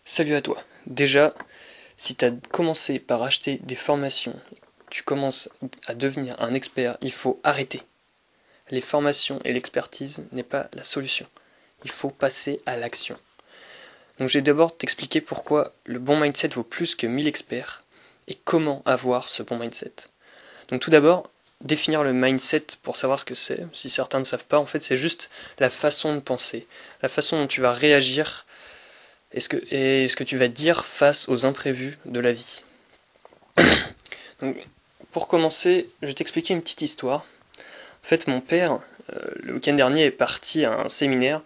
Salut à toi. Déjà, si tu as commencé par acheter des formations, tu commences à devenir un expert, il faut arrêter. Les formations et l'expertise n'est pas la solution. Il faut passer à l'action. Donc je vais d'abord t'expliquer pourquoi le bon mindset vaut plus que 1000 experts et comment avoir ce bon mindset. Donc tout d'abord, définir le mindset pour savoir ce que c'est. Si certains ne savent pas, en fait c'est juste la façon de penser, la façon dont tu vas réagir et ce que tu vas dire face aux imprévus de la vie. Donc, pour commencer, je vais t'expliquer une petite histoire. En fait, mon père, le week-end dernier, est parti à un séminaire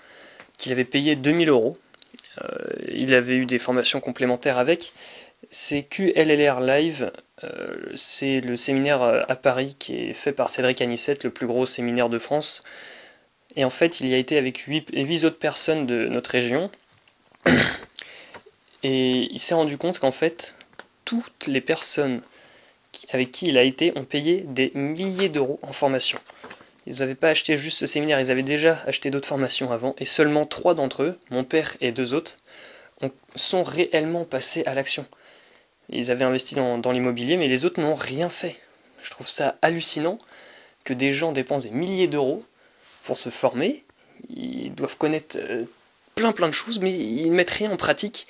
qu'il avait payé 2000 €. Il avait eu des formations complémentaires avec. C'est QLLR Live, c'est le séminaire à Paris qui est fait par Cédric Anissette, le plus gros séminaire de France. Et en fait, il y a été avec 8 autres personnes de notre région. Et il s'est rendu compte qu'en fait, toutes les personnes avec qui il a été ont payé des milliers d'euros en formation. Ils n'avaient pas acheté juste ce séminaire, ils avaient déjà acheté d'autres formations avant, et seulement 3 d'entre eux, mon père et 2 autres, sont réellement passés à l'action. Ils avaient investi dans l'immobilier, mais les autres n'ont rien fait. Je trouve ça hallucinant que des gens dépensent des milliers d'euros pour se former. Ils doivent connaître plein de choses, mais ils ne mettent rien en pratique.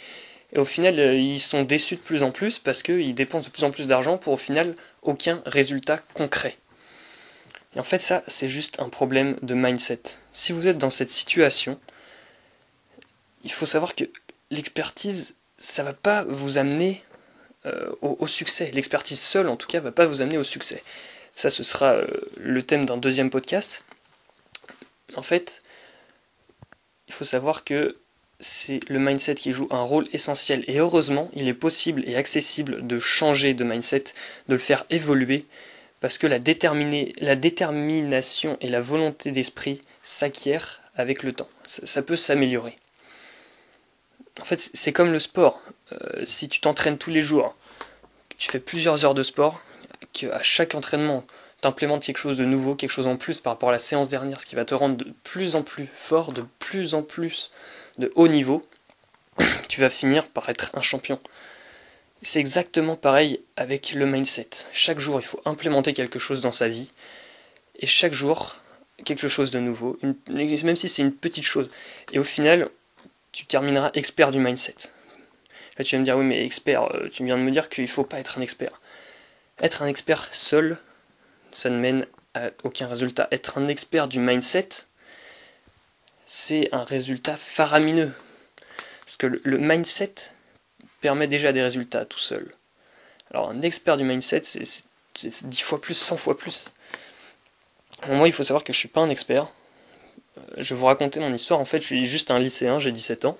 Et au final, ils sont déçus de plus en plus parce qu'ils dépensent de plus en plus d'argent pour au final aucun résultat concret. Et en fait, ça, c'est juste un problème de mindset. Si vous êtes dans cette situation, il faut savoir que l'expertise, ça va pas vous amener au succès. L'expertise seule, en tout cas, va pas vous amener au succès. Ça, ce sera le thème d'un deuxième podcast. En fait, il faut savoir que c'est le mindset qui joue un rôle essentiel. Et heureusement, il est possible et accessible de changer de mindset, de le faire évoluer, parce que la détermination et la volonté d'esprit s'acquièrent avec le temps. Ça peut s'améliorer. En fait, c'est comme le sport. Si tu t'entraînes tous les jours, que tu fais plusieurs heures de sport, qu'à chaque entraînement, tu implémentes quelque chose de nouveau, quelque chose en plus par rapport à la séance dernière, ce qui va te rendre de plus en plus fort, de plus en plus de haut niveau, tu vas finir par être un champion. C'est exactement pareil avec le mindset. Chaque jour, il faut implémenter quelque chose dans sa vie, et chaque jour, quelque chose de nouveau, même si c'est une petite chose. Et au final, tu termineras expert du mindset. Là, tu vas me dire, oui, mais expert, tu viens de me dire qu'il ne faut pas être un expert. Être un expert seul, ça ne mène à aucun résultat. Être un expert du mindset, c'est un résultat faramineux. Parce que le mindset permet déjà des résultats tout seul. Alors un expert du mindset, c'est 10 fois plus, 100 fois plus. Moi, il faut savoir que je ne suis pas un expert. Je vais vous raconter mon histoire. En fait, je suis juste un lycéen, j'ai 17 ans.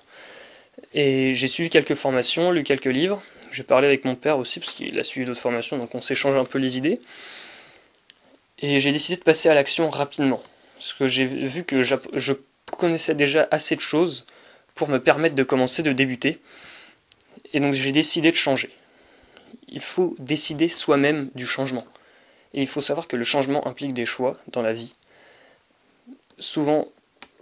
Et j'ai suivi quelques formations, lu quelques livres. J'ai parlé avec mon père aussi, parce qu'il a suivi d'autres formations, donc on s'échange un peu les idées. Et j'ai décidé de passer à l'action rapidement. Parce que j'ai vu que je connaissais déjà assez de choses pour me permettre de commencer, de débuter. Et donc j'ai décidé de changer. Il faut décider soi-même du changement. Et il faut savoir que le changement implique des choix dans la vie. Souvent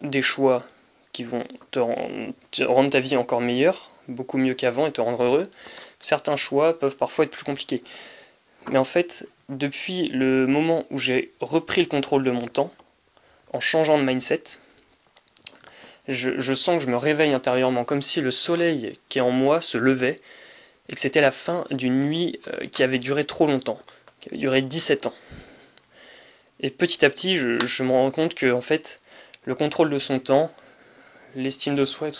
des choix qui vont te rendre ta vie encore meilleure, beaucoup mieux qu'avant et te rendre heureux. Certains choix peuvent parfois être plus compliqués. Mais en fait, depuis le moment où j'ai repris le contrôle de mon temps, en changeant de mindset, je sens que je me réveille intérieurement, comme si le soleil qui est en moi se levait, et que c'était la fin d'une nuit qui avait duré trop longtemps, qui avait duré 17 ans. Et petit à petit, je me rends compte que en fait, le contrôle de son temps, l'estime de soi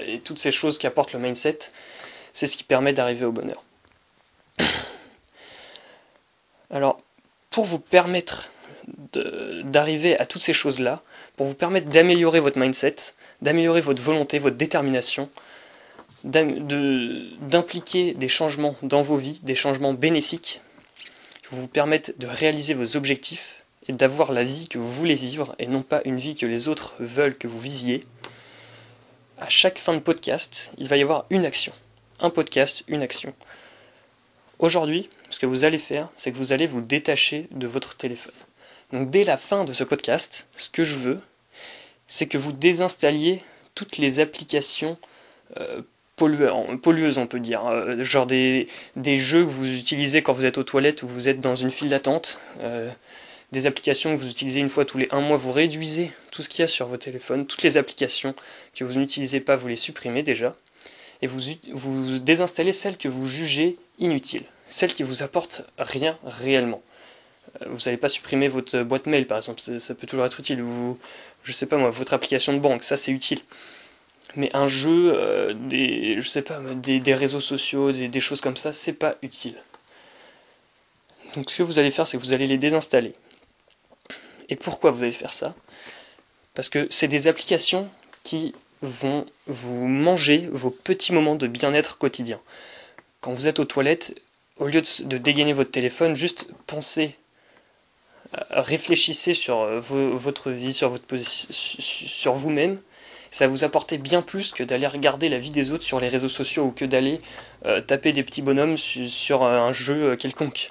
et toutes ces choses qu'apporte le mindset, c'est ce qui permet d'arriver au bonheur. Alors, pour vous permettre d'arriver à toutes ces choses-là, pour vous permettre d'améliorer votre mindset, d'améliorer votre volonté, votre détermination, d'impliquer des changements dans vos vies, des changements bénéfiques, qui vous permettent de réaliser vos objectifs et d'avoir la vie que vous voulez vivre et non pas une vie que les autres veulent que vous viviez. À chaque fin de podcast, il va y avoir une action. Un podcast, une action. Aujourd'hui, ce que vous allez faire, c'est que vous allez vous détacher de votre téléphone. Donc dès la fin de ce podcast, ce que je veux, c'est que vous désinstalliez toutes les applications pollueuses on peut dire, genre des jeux que vous utilisez quand vous êtes aux toilettes ou vous êtes dans une file d'attente, des applications que vous utilisez une fois tous les 1 mois, vous réduisez tout ce qu'il y a sur vos téléphones, toutes les applications que vous n'utilisez pas, vous les supprimez déjà, et vous désinstallez celles que vous jugez inutiles, celles qui vous apportent rien réellement. Vous n'allez pas supprimer votre boîte mail par exemple, ça peut toujours être utile, je sais pas moi, votre application de banque, ça c'est utile. Mais un jeu, des réseaux sociaux, des choses comme ça, c'est pas utile. Donc ce que vous allez faire, c'est que vous allez les désinstaller. Et pourquoi vous allez faire ça? Parce que c'est des applications qui vont vous manger vos petits moments de bien-être quotidien. Quand vous êtes aux toilettes, au lieu de dégainer votre téléphone, juste pensez, réfléchissez sur votre vie, sur vous-même. Ça va vous apporter bien plus que d'aller regarder la vie des autres sur les réseaux sociaux ou que d'aller taper des petits bonhommes sur un jeu quelconque.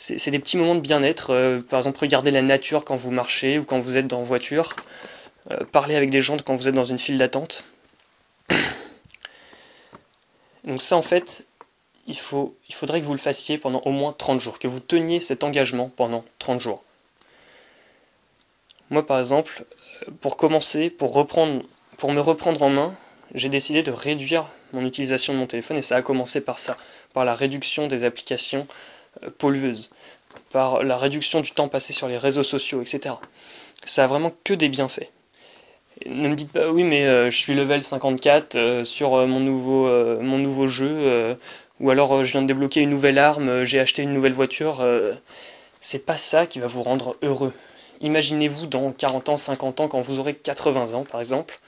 C'est des petits moments de bien-être, par exemple regarder la nature quand vous marchez ou quand vous êtes en voiture, parler avec des gens quand vous êtes dans une file d'attente. Donc ça en fait, il faudrait que vous le fassiez pendant au moins 30 jours, que vous teniez cet engagement pendant 30 jours. Moi par exemple, pour commencer, pour me reprendre en main, j'ai décidé de réduire mon utilisation de mon téléphone et ça a commencé par ça, par la réduction des applications pollueuses, par la réduction du temps passé sur les réseaux sociaux, etc. Ça a vraiment que des bienfaits. Et ne me dites pas oui mais je suis level 54 sur mon nouveau jeu, ou alors je viens de débloquer une nouvelle arme, j'ai acheté une nouvelle voiture. C'est pas ça qui va vous rendre heureux. Imaginez-vous dans 40 ans, 50 ans, quand vous aurez 80 ans par exemple,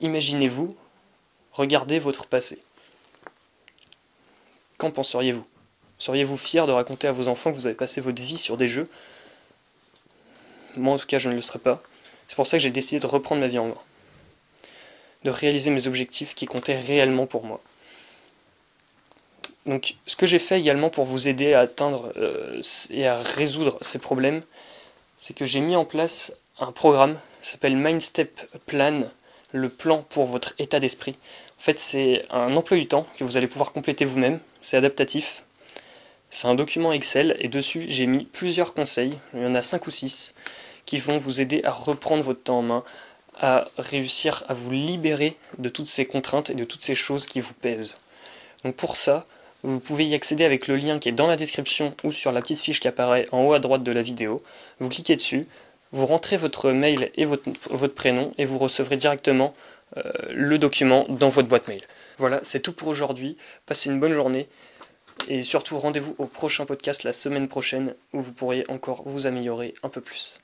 imaginez-vous, regardez votre passé. Qu'en penseriez-vous? Seriez-vous fier de raconter à vos enfants que vous avez passé votre vie sur des jeux? Moi en tout cas je ne le serais pas. C'est pour ça que j'ai décidé de reprendre ma vie en main. De réaliser mes objectifs qui comptaient réellement pour moi. Donc ce que j'ai fait également pour vous aider à atteindre et à résoudre ces problèmes, c'est que j'ai mis en place un programme qui s'appelle Mindstep Plan, le plan pour votre état d'esprit. En fait c'est un emploi du temps que vous allez pouvoir compléter vous-même, c'est adaptatif. C'est un document Excel et dessus j'ai mis plusieurs conseils, il y en a 5 ou 6, qui vont vous aider à reprendre votre temps en main, à réussir à vous libérer de toutes ces contraintes et de toutes ces choses qui vous pèsent. Donc pour ça, vous pouvez y accéder avec le lien qui est dans la description ou sur la petite fiche qui apparaît en haut à droite de la vidéo. Vous cliquez dessus, vous rentrez votre mail et votre prénom et vous recevrez directement le document dans votre boîte mail. Voilà, c'est tout pour aujourd'hui. Passez une bonne journée. Et surtout, rendez-vous au prochain podcast la semaine prochaine où vous pourrez encore vous améliorer un peu plus.